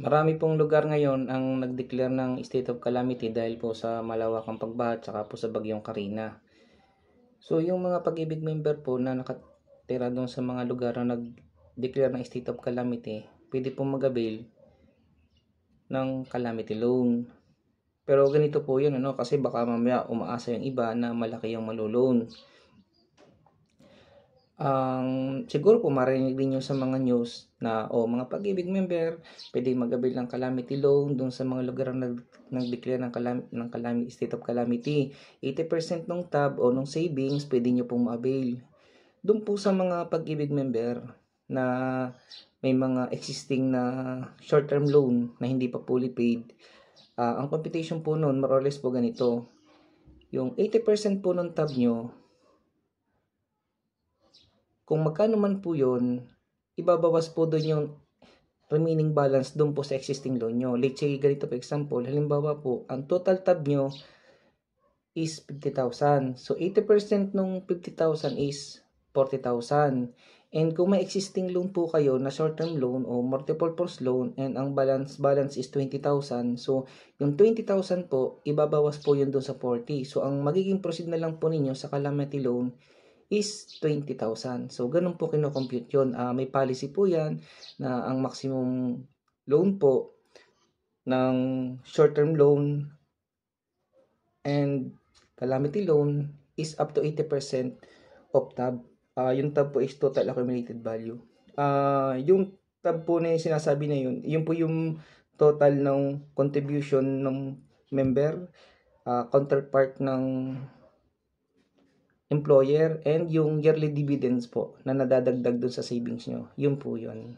Marami pong lugar ngayon ang nag-declare ng state of calamity dahil po sa malawakang pagbaha at saka po sa bagyong Karina. So yung mga pag-ibig member po na nakatira doon sa mga lugar na nag-declare ng state of calamity, pwede pong mag-avail ng calamity loan. Pero ganito po yun, kasi baka mamaya umaasa yung iba na malaki yung malulone. Siguro po marinig din nyo sa mga news na mga pag-ibig member, pwede mag-avail ng calamity loan doon sa mga lugar na nag-declare ng state of calamity. 80% ng tab o ng savings, pwede nyo pong ma-avail. Doon po sa mga pag-ibig member na may mga existing na short-term loan na hindi pa fully paid, ang computation po noon, more or less po ganito. Yung 80% po ng tab nyo, kung magkano man po yun, ibabawas po doon yung remaining balance doon po sa existing loan nyo. Let's say, ganito for example, halimbawa po, ang total tab nyo is 50,000. So, 80% nung 50,000 is 40,000. And kung may existing loan po kayo na short-term loan o multiple purpose loan and ang balance is 20,000. So, yung 20,000 po, ibabawas po yun doon sa 40. So, ang magiging proceed na lang po ninyo sa calamity loan is 20,000. So, ganun po kino-compute yun. May policy po yan na ang maximum loan po ng short-term loan and calamity loan is up to 80% of tab. Yung tab po is total accumulated value. Yung tab po na yung sinasabi na yun po yung total ng contribution ng member, counterpart ng employer, and yung yearly dividends po na nadadagdag dun sa savings nyo. Yun po yun.